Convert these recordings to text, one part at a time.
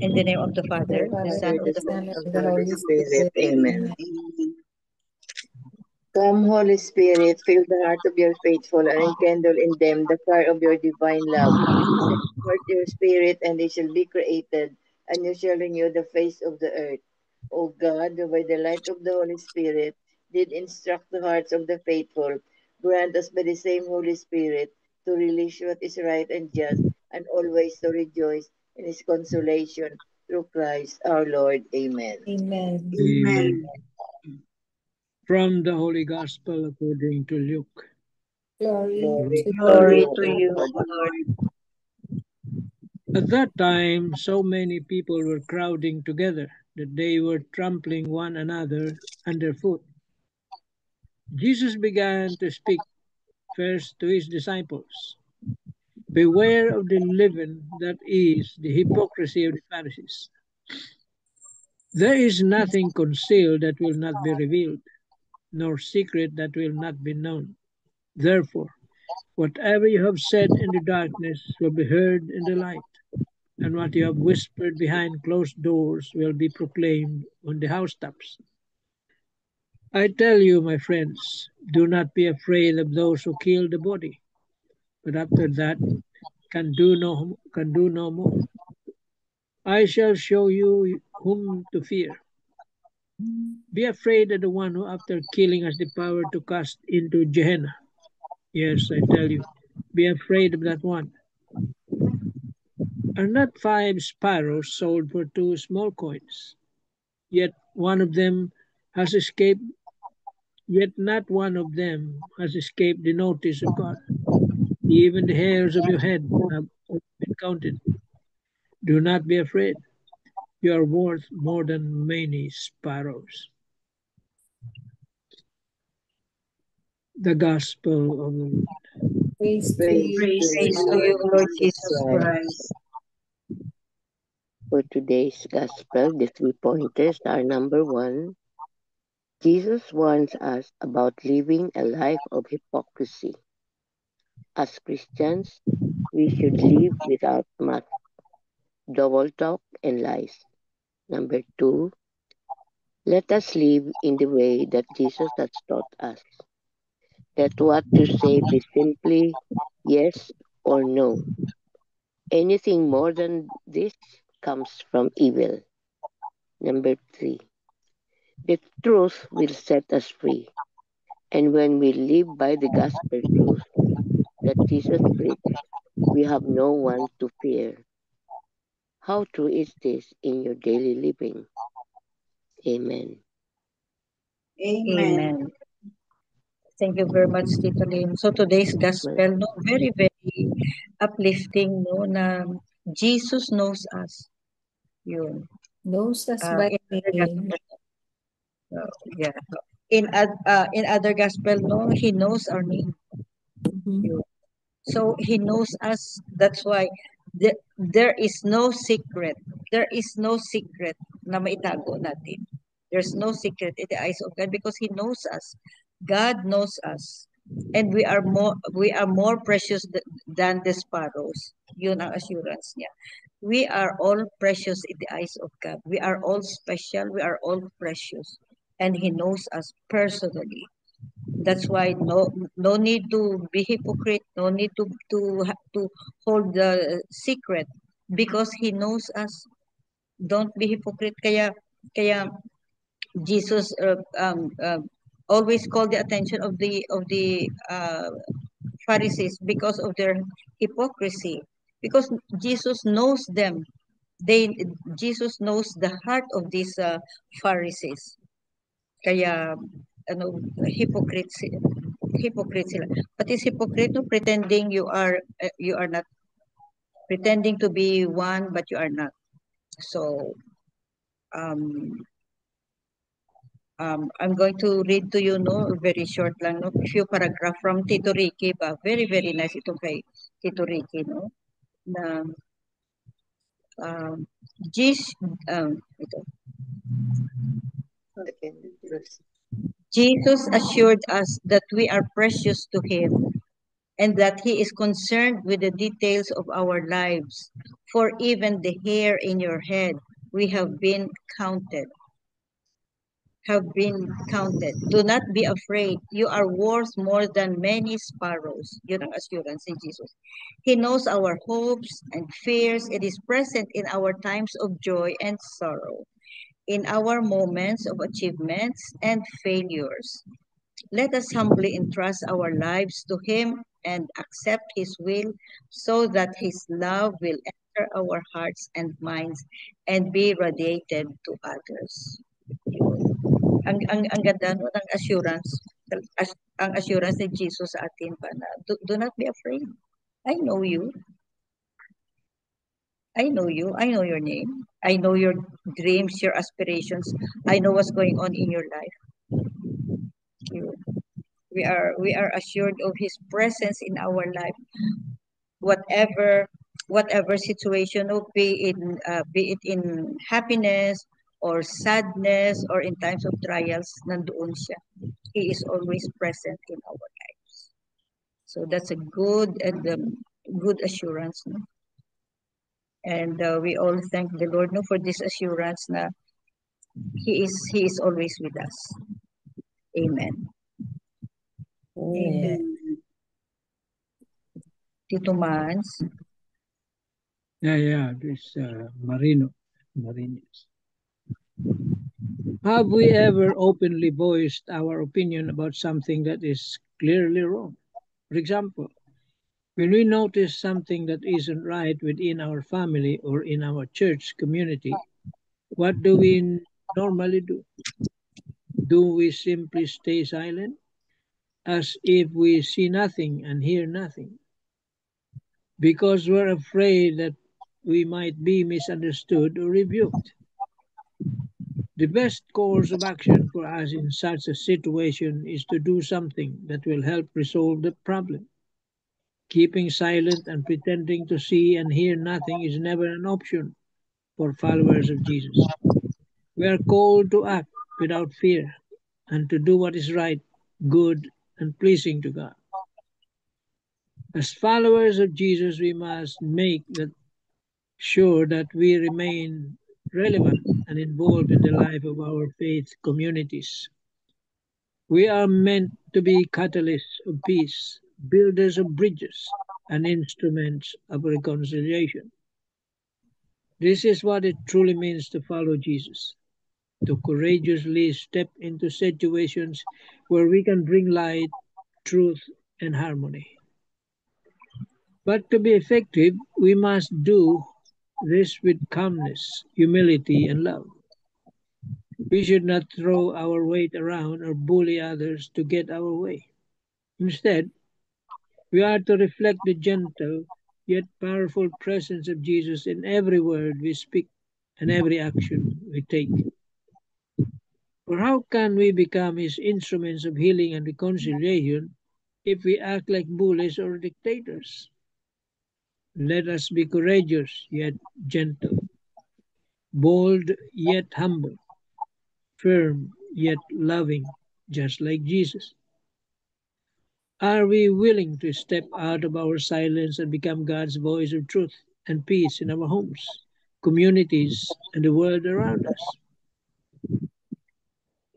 In the name of the Father, the Father, Son, the and the Son, Holy and Spirit. the Holy Spirit. Amen. Amen. Come, Holy Spirit, fill the heart of your faithful and enkindle in them the fire of your divine love. Send forth your Spirit, and they shall be created, and you shall renew the face of the earth. O God, who by the light of the Holy Spirit did instruct the hearts of the faithful, grant us by the same Holy Spirit to relish what is right and just, and always to rejoice in his consolation through Christ our Lord. Amen. Amen. Amen. From the Holy Gospel according to Luke. Glory Glory to to Glory you, to O you, Lord. O Lord. At that time, so many people were crowding together that they were trampling one another underfoot. Jesus began to speak first to his disciples. Beware of the leaven, that is, the hypocrisy of the Pharisees. There is nothing concealed that will not be revealed, nor secret that will not be known. Therefore, whatever you have said in the darkness will be heard in the light, and what you have whispered behind closed doors will be proclaimed on the housetops. I tell you, my friends, do not be afraid of those who kill the body, but after that can do no more. I shall show you whom to fear. Be afraid of the one who, after killing, has the power to cast into Gehenna. Yes, I tell you, be afraid of that one. Are not 5 sparrows sold for 2 small coins? Yet one of them has escaped, yet not one of them has escaped the notice of God. Even the hairs of your head have been counted. Do not be afraid. You are worth more than many sparrows. The Gospel of the Lord. Praise to Praise you, to Praise you, to Lord you, Lord. Lord Jesus Jesus Christ. Christ. For today's gospel, the 3 pointers are: number 1, Jesus warns us about living a life of hypocrisy. As Christians, we should live without much double talk and lies. Number 2, let us live in the way that Jesus has taught us. Let what you say be simply yes or no. Anything more than this comes from evil. Number 3, the truth will set us free. And when we live by the gospel truth that Jesus preached, we have no one to fear. How true is this in your daily living? Amen. Amen. Thank you very much, Tito Lim. So today's gospel, no, very, very uplifting, no, na Jesus knows us. Yun. Knows us by In other name. gospel, yeah. In other gospel, no, He knows our name. Mhm. Yun. So He knows us. That's why there is no secret. There is no secret na maitago natin. There's no secret in the eyes of God because He knows us. God knows us. And we are more precious than the sparrows. Yun ang assurance niya. We are all precious in the eyes of God. We are all special. We are all precious. And He knows us personally. That's why no need to be hypocrite, no need to hold the secret because He knows us. Don't be hypocrite. Kaya Jesus always called the attention of the Pharisees because of their hypocrisy. Because Jesus knows them. They Jesus knows the heart of these Pharisees. Kaya ano hypocrite sila. What is hypocrite? No, pretending you are not, pretending to be one but you are not. So um I'm going to read to you, no, very short lang, no, few paragraph from Tito Ricky ba. Very, very nice ito kay Tito Ricky, no, na um, Jesus, ito. Second verse. Jesus assured us that we are precious to Him and that He is concerned with the details of our lives. For even the hair in your head, we have been counted. Have been counted. Do not be afraid. You are worth more than many sparrows. Yun ang assurance ni Jesus. He knows our hopes and fears. It is present in our times of joy and sorrow, in our moments of achievements and failures. Let us humbly entrust our lives to Him and accept His will so that His love will enter our hearts and minds and be radiated to others. Ang ganda no, ng assurance. Ang assurance ni Jesus sa atin pa na do not be afraid. I know you. I know you. I know your name. I know your dreams, your aspirations. I know what's going on in your life. We are assured of His presence in our life, whatever situation, be it in happiness or sadness or in times of trials, nandoon siya. He is always present in our lives. So that's a good and good assurance, no? And we all thank the Lord, no, for this assurance na He is always with us. Amen. Amen. Tito Mans. Yeah, this Marinos. Have we ever openly voiced our opinion about something that is clearly wrong? For example, when we notice something that isn't right within our family or in our church community, what do we normally do? Do we simply stay silent, as if we see nothing and hear nothing? Because we're afraid that we might be misunderstood or rebuked. The best course of action for us in such a situation is to do something that will help resolve the problem. Keeping silent and pretending to see and hear nothing is never an option for followers of Jesus. We are called to act without fear and to do what is right, good, and pleasing to God. As followers of Jesus, we must make sure that we remain relevant and involved in the life of our faith communities. We are meant to be catalysts of peace, builders of bridges, and instruments of reconciliation. This is what it truly means to follow Jesus, to courageously step into situations where we can bring light, truth, and harmony. But to be effective, we must do this with calmness, humility, and love. We should not throw our weight around or bully others to get our way. Instead, we are to reflect the gentle yet powerful presence of Jesus in every word we speak and every action we take. For how can we become His instruments of healing and reconciliation if we act like bullies or dictators? Let us be courageous yet gentle, bold yet humble, firm yet loving, just like Jesus. Are we willing to step out of our silence and become God's voice of truth and peace in our homes, communities, and the world around us?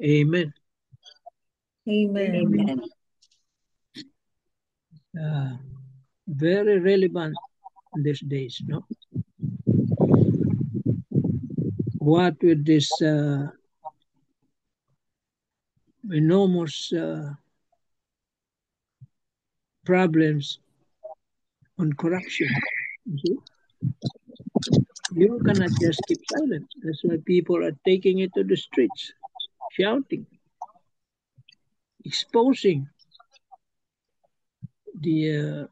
Amen. Amen. Amen. Very relevant these days, no? What with this enormous problems on corruption. You see? You cannot just keep silent. That's why people are taking it to the streets, shouting, exposing the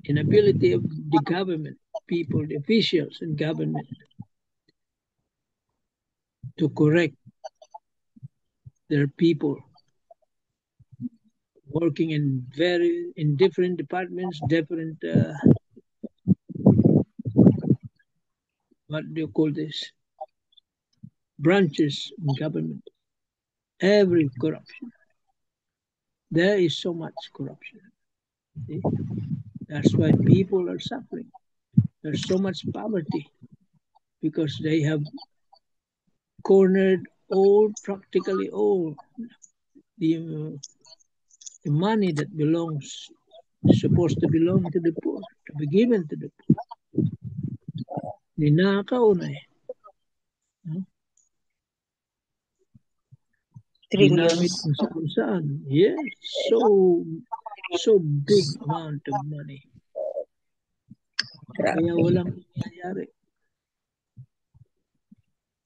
inability of the government, people, the officials in government to correct their people working in different departments, different what do you call this? Branches in government. Every corruption. there is so much corruption. See? That's why people are suffering. There's so much poverty because they have cornered practically all the money that supposed to belong to the poor, to be given to the poor. Ninakaw na eh. No? Ginamit Trillions. kung saan-saan. Yes, so big amount of money. Kaya Grabe. walang nangyayari.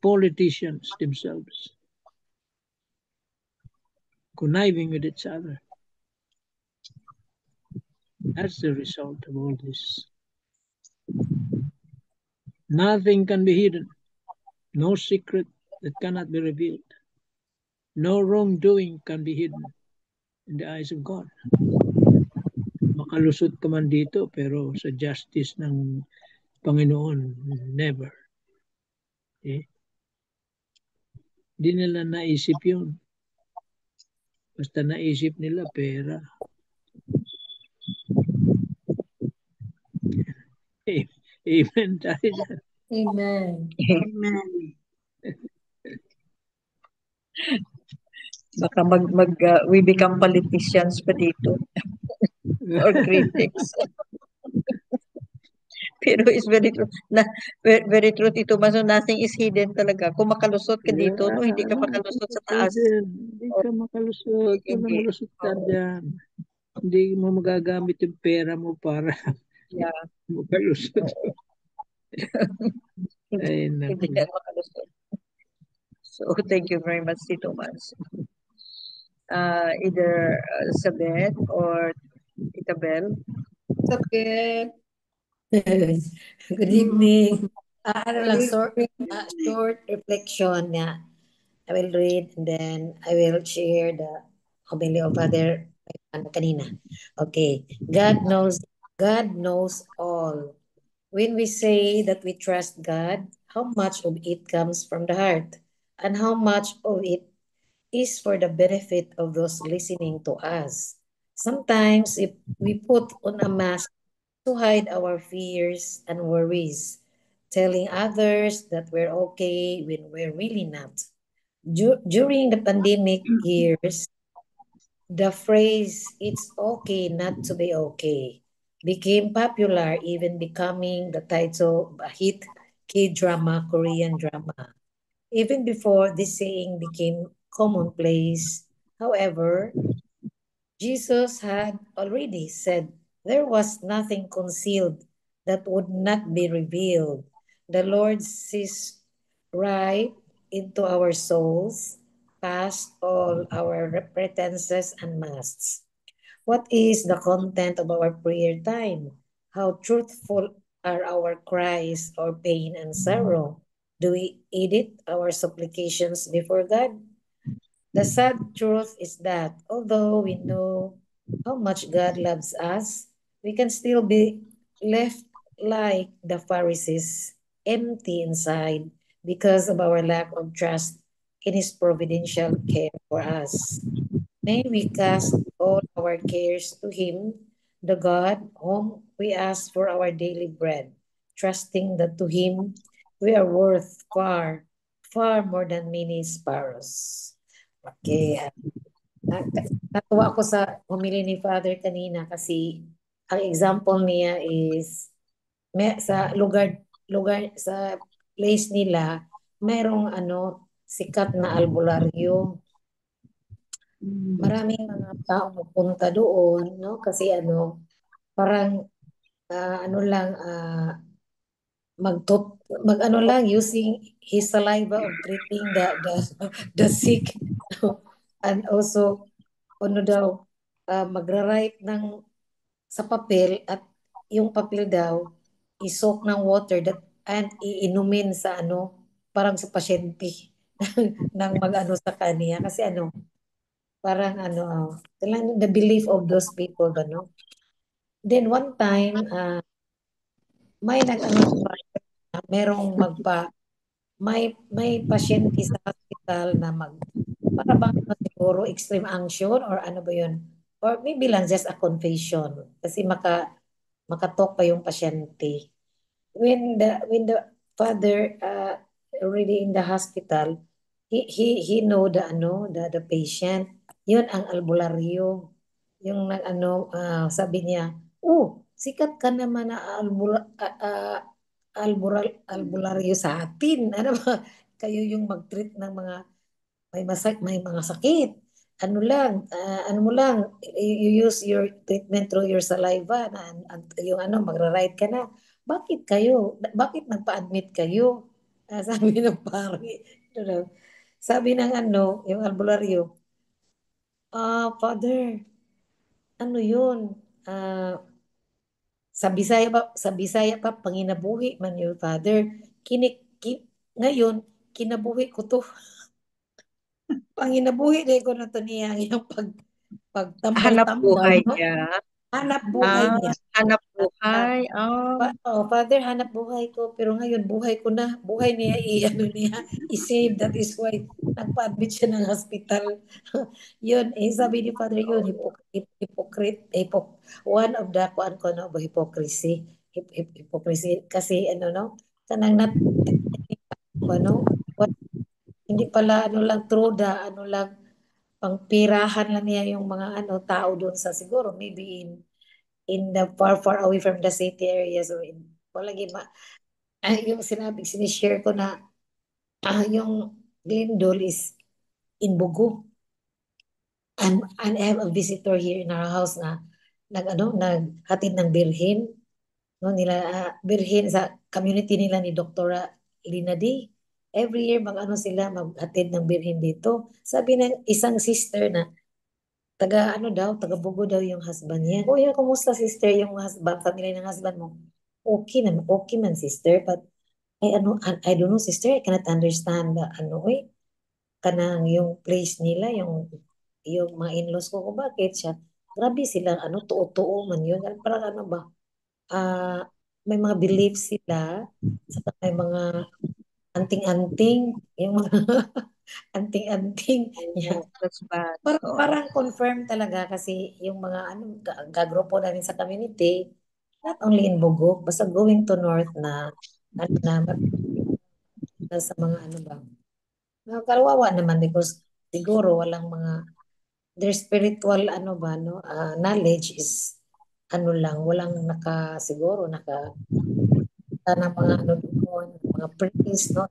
Politicians themselves conniving with each other. That's the result of all this. Nothing can be hidden. No secret that cannot be revealed. No wrongdoing can be hidden in the eyes of God. Makalusot ka man dito, pero sa justice ng Panginoon, never. Eh? Di nila naisip yun. Basta naisip nila pera. Amen tayo dyan. Amen. Amen. Baka we become politicians pa dito or critics. Pero it's very true. Very true, Tito Maso. Nothing is hidden talaga. Kung makalusot ka dito, no, hindi ka makalusot sa taas. Hindi ka makalusot. Walang Hindi. lusot ka dyan. Hindi mo magagamit yung pera mo para Yeah. makalusot. Ay, Hindi naku. ka makalusot. So, thank you very much, Tito Mas. Either Sabet or Itabel. Sabet. Good evening. Ano lang, short reflection na I will read and then I will share the homily of Father kanina. Okay. God knows all. When we say that we trust God, how much of it comes from the heart and how much of it is for the benefit of those listening to us. Sometimes if we put on a mask to hide our fears and worries, telling others that we're okay when we're really not. During the pandemic years, the phrase, "it's okay not to be okay," became popular, even becoming the title of a hit K-drama, Korean drama. Even before this saying became commonplace, however, Jesus had already said there was nothing concealed that would not be revealed. The Lord sees right into our souls, past all our pretenses and masks. What is the content of our prayer time? How truthful are our cries or pain and sorrow? Do we edit our supplications before God? The sad truth is that although we know how much God loves us, we can still be left like the Pharisees, empty inside because of our lack of trust in His providential care for us. May we cast all our cares to Him, the God whom we ask for our daily bread, trusting that to Him we are worth far, far more than many sparrows. Okay. Natuwa ako sa humili ni Father kanina kasi ang example niya is sa lugar sa place nila mayroong sikat na albularyo. Maraming mga tao magpunta doon, no? Kasi parang using his saliva of treating the sick. And also magra-write sa papel at yung papel daw isok ng water and iinumin sa parang sa pasyente ng sa kanya kasi parang the belief of those people then one time may merong may pasyente sa hospital na para bang siguro extreme anxiety or ano ba yun or maybe lang just a confession kasi makatalk pa yung pasyente. When the father already in the hospital, he know the patient. Yun ang albularyo. Yung nag ano sabi niya, "Oh, sikat ka naman na albularyo sa atin. Ano ba? Kayo yung mag-treat ng mga may mga sakit. Ano mo lang, you use your treatment through your saliva na yung ano, magra-write ka na. Bakit nagpa-admit kayo? Sabi ng pari. Ano, sabi ng ano, yung albularyo, Father, ano yun? Ah, sa Bisaya pa, panginabuhi man yun, Father. Ngayon, kinabuhi ko to. Panginabuhi rin ko na to niya yung Hanap pagtambal-tambal, buhay no? niya. Hanap buhay niya. Hanap Ah, buhay. Father, hanap buhay ko. Pero ngayon, buhay ko na. Buhay niya, ano niya, i-save. That is why nagpa-admit siya ng hospital. Yun, sabi ni Father yun, hypocrite, one of the, kuan ko, no, hypocrisy. Hypocrisy. Kasi, ano, no, kanang ano, hindi pala, ano lang, truda, ano lang, pangpirahan lang niya yung mga, ano, tao doon sa siguro, maybe in the far away from the city areas or in palagi yung sinishare ko na yung Glendale is in Bugo. And I have a visitor here in our house na naghatid ng birhen, no, nila birhen sa community nila ni Doktora Lina D. Every year mag-ano sila maghatid ng birhen dito. Sabi ng isang sister na taga Bugo daw yung husband niya. Kuya, kumusta sister yung husband, family ng husband mo? Okay man sister, but I don't know sister, I cannot understand kanang yung place nila, yung mga in-laws ko, kung bakit siya, grabe sila, tuo-tuo man yun. Parang ano ba, ah, may mga beliefs sila, saka may mga anting-anting, yung mga anting-anting. Yeah. That's bad. Parang confirm talaga kasi yung mga gagrupo namin sa community, not only in Bugok, basta going to north na, na, sa mga ba, kawawa naman because siguro walang mga their spiritual knowledge is lang, walang siguro ng mga doon, mga priest, no?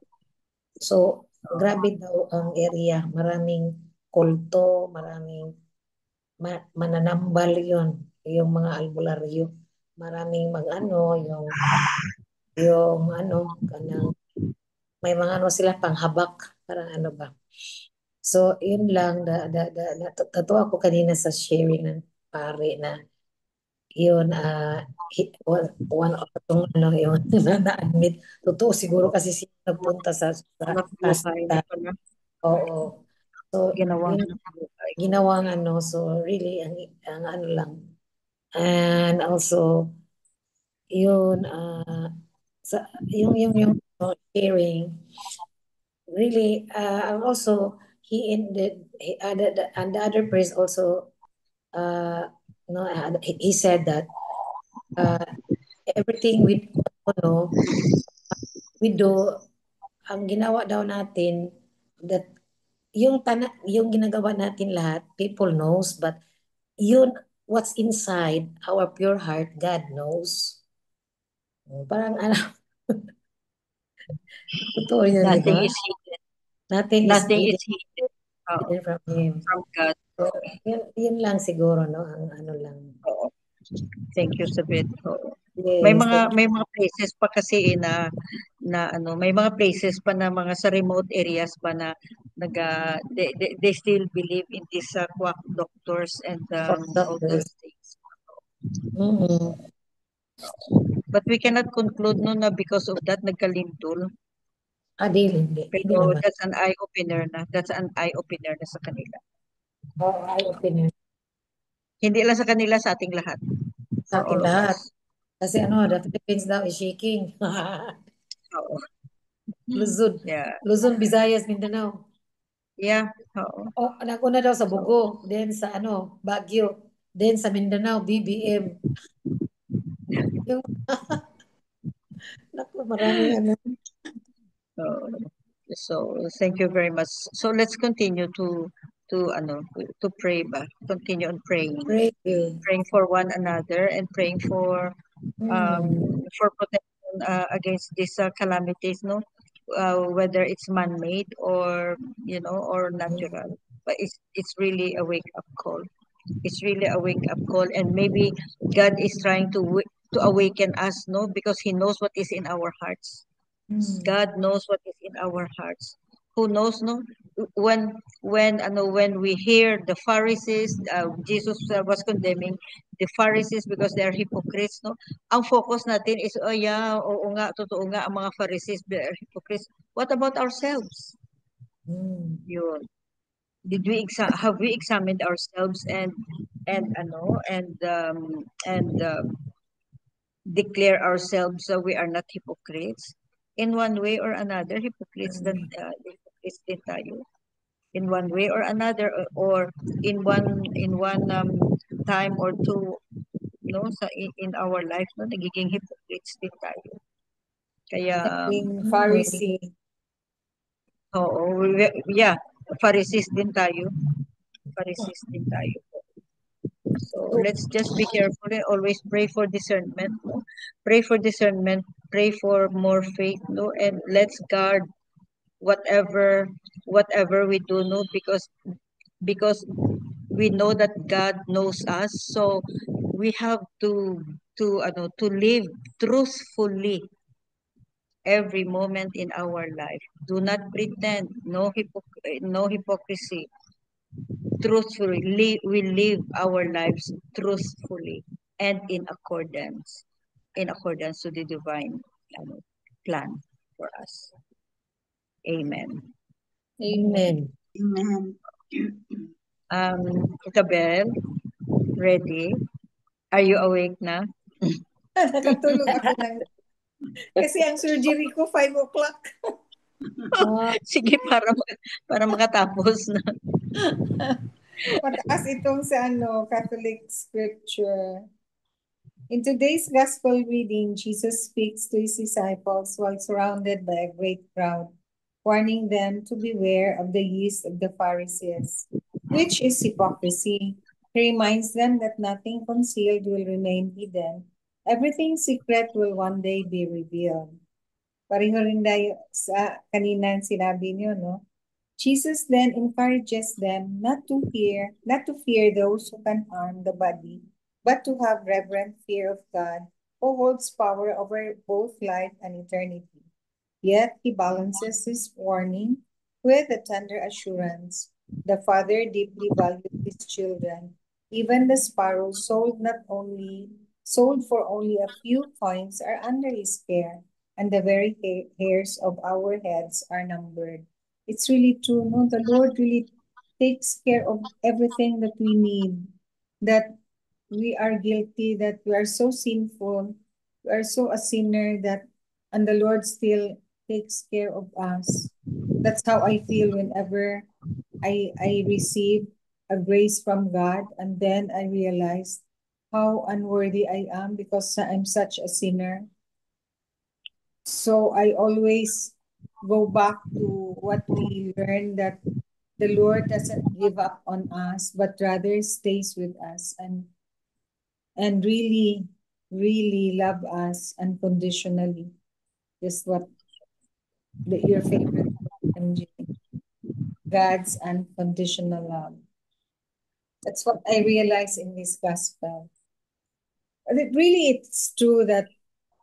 So, grabe daw ang area, maraming kulto, maraming mananambal yon, yung mga albularyo, maraming kanang may mga sila panghabak, parang ba. So, yun lang, natuwa ko kanina sa sharing ng pare na yun, one of itong yun, na-admit. Totoo siguro kasi siya nagpunta sa Hanap buhay na hospital. pala. Oo. So, Ginawang yun, hanap buhay. ginawang so really, ang lang. And also, yun, sa, sharing, really, and also, and the other priest also, no, he said that, everything no, we do, ang ginawa daw natin, that yung ginagawa natin lahat, people knows, but yun, what's inside our pure heart, God knows. Parang totoo yun, di Nothing ba? is hidden. Nothing is Nothing is hidden hidden. Oo, from Him. from God. So, yun lang siguro, no? Ang lang. Oo. Thank you, Sabit. Oo. Yes, May mga places pa kasi may mga places pa na mga sa remote areas pa na they still believe in these quack doctors and for all doctors. those things. Mm-hmm. But we cannot conclude no na because of that nagkalindol. Hindi Pero naman. that's an eye opener na. That's an eye opener na sa kanila. Oo, eye-opener Hindi lang sa kanila, sa ating lahat. sa For ating all of lahat. us. Kasi the Philippines daw is shaking. Oo. Luzon, Yeah. Luzon, Visayas, Mindanao. Yeah. Oo. Oh, anak ko na daw sa So, Bugo, then sa Baguio. Then sa Mindanao, BBM. Yung, naku, maraming ano. Uh, so thank you very much. So let's continue to pray ba? Continue on praying. Pray you. Praying for one another and praying for protection against these calamities, no, whether it's man-made or or natural. But it's really a wake-up call. It's really a wake-up call, and maybe God is trying to awaken us, no, because He knows what is in our hearts. God knows what is in our hearts. Who knows, no? When we hear the Pharisees, Jesus was condemning the Pharisees because they are hypocrites, no? Ang focus natin is, oh yeah, oo nga, totoo nga, ang mga Pharisees, they are hypocrites. What about ourselves? Yun. Have we examined ourselves and declare ourselves so we are not hypocrites in one way or another? Hypocrites din tayo in one way or another, or in one time or two, no, in our life, no, nagiging hypocrites din tayo. Kaya Naging Pharisee. oo, yeah, Pharisees din tayo. Pharisees din tayo. So let's just be careful and always pray for discernment. No? Pray for discernment. Pray for more faith. No, and let's guard whatever we do. No, because we know that God knows us. So we have to live truthfully every moment in our life. Do not pretend. No hypocrisy. Truthfully, we live our lives truthfully and in accordance to the divine plan for us. Amen. Amen. Amen. Isabel, ready? Are you awake na? Nakatulog ako lang. Kasi ang surgery ko 5 o'clock. Sige, para makatapos na. Mataas itong sa Catholic scripture. In today's gospel reading, Jesus speaks to his disciples while surrounded by a great crowd, warning them to beware of the yeast of the Pharisees, which is hypocrisy. He reminds them that nothing concealed will remain hidden. Everything secret will one day be revealed. Pareho rin tayo sa kanina sinabi niyo, no? Jesus then encourages them not to fear those who can harm the body, but to have reverent fear of God, who holds power over both life and eternity. Yet he balances his warning with a tender assurance. The Father deeply values his children. Even the sparrows sold for only a few coins are under his care, and the very hairs of our heads are numbered. It's really true, no? The Lord really takes care of everything that we need, that we are guilty, that we are so sinful, we are so a sinner that, and the Lord still takes care of us. That's how I feel whenever I receive a grace from God, and then I realize how unworthy I am because I'm such a sinner. So I always go back to what we learned, that the Lord doesn't give up on us, but rather stays with us and really, really love us unconditionally. Just what your favorite MJ, God's unconditional love. That's what I realize in this gospel. But it's true that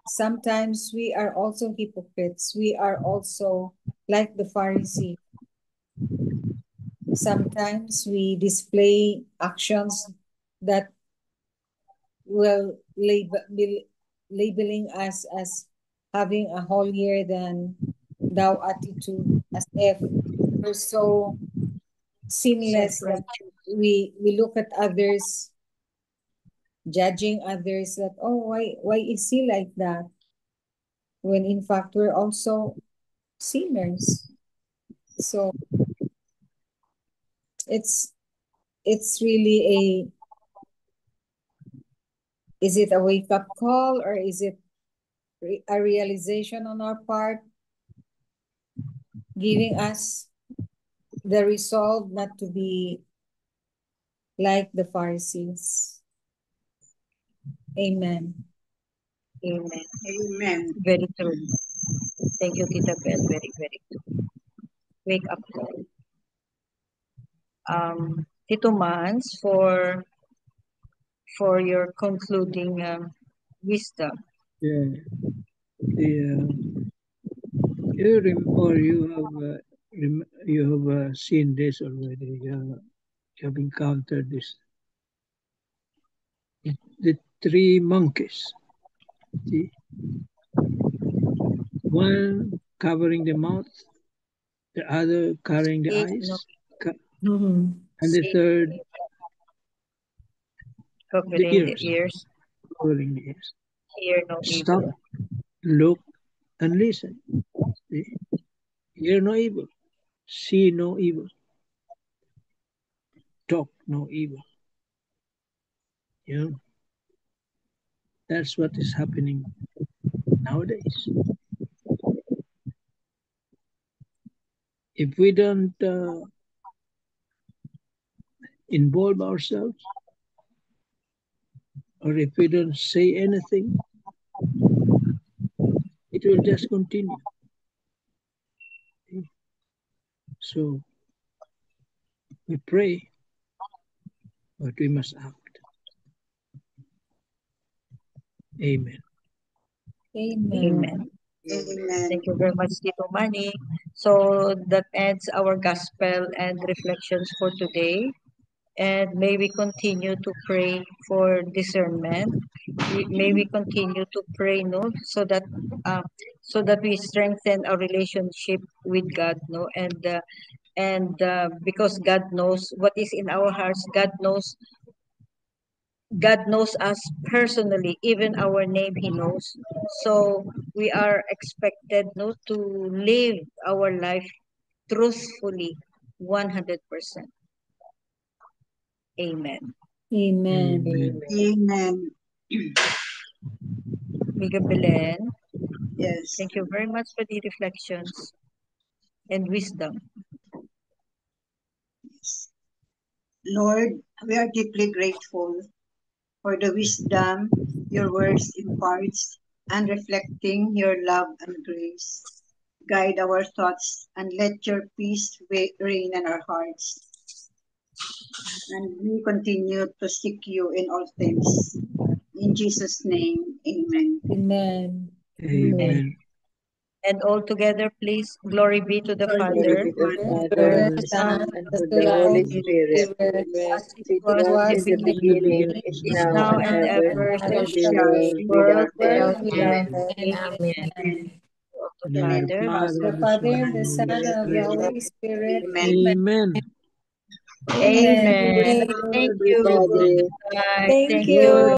sometimes we are also hypocrites. We are also like the Pharisee. Sometimes we display actions that will labeling us as having a holier than thou attitude, as if we're so sinless that we look at others, judging others, that, oh, why is he like that, when in fact we're also sinners. So it's really Is it a wake-up call or is it a realization on our part, giving us the resolve not to be like the Pharisees? Amen. Amen. Amen. Very true. Thank you, Tita Bell. Very, very true. Wake up call. Tito Mans, for your concluding wisdom. Yeah. You have seen this already. You have encountered this. The three monkeys. See? One covering the mouth, the other covering the Eat eyes, no Mhm. and the see, third covering the the ears, ears, covering the ears. hear no Stop, evil. look, and listen. See? Hear no evil, see no evil, talk no evil. You know, that's what is happening nowadays. If we don't involve ourselves, or if we don't say anything, it will just continue. So we pray, but we must act. Amen. Amen. Amen. Thank you very much, Tito Manny. So that ends our gospel and reflections for today. And may we continue to pray for discernment. May we continue to pray, no, uh, so that we strengthen our relationship with God, no, and because God knows what is in our hearts. God knows us personally, even our name He knows. So we are expected, no, to live our life truthfully, 100%. Amen. Amen. Amen. Amen. Miga Belen, Yes. thank you very much for the reflections and wisdom. Lord, we are deeply grateful for the wisdom your words imparts and reflecting your love and grace. Guide our thoughts and let your peace reign in our hearts. And we continue to seek you in all things. In Jesus' name, amen. Amen. Amen. And all together, please, glory be to the Glory be Glory Father, be to to the God, Father, The Son, Son, and the to Holy the Holy Spirit, Spirit, Spirit, as it it was was in the in the was in the beginning, beginning, beginning, is is now, now and and now ever, and ever, ever shall and be shall shall world be world without without end. world without end. without Amen. end. end. Amen. Amen. Of the In the name of the Father, Father, The the Father, Son, and and the the Holy Son, of the Spirit. Holy Spirit. Amen. Amen. Amen. Amen. Thank Thank Everybody. you. Bye. Thank Thank you. you.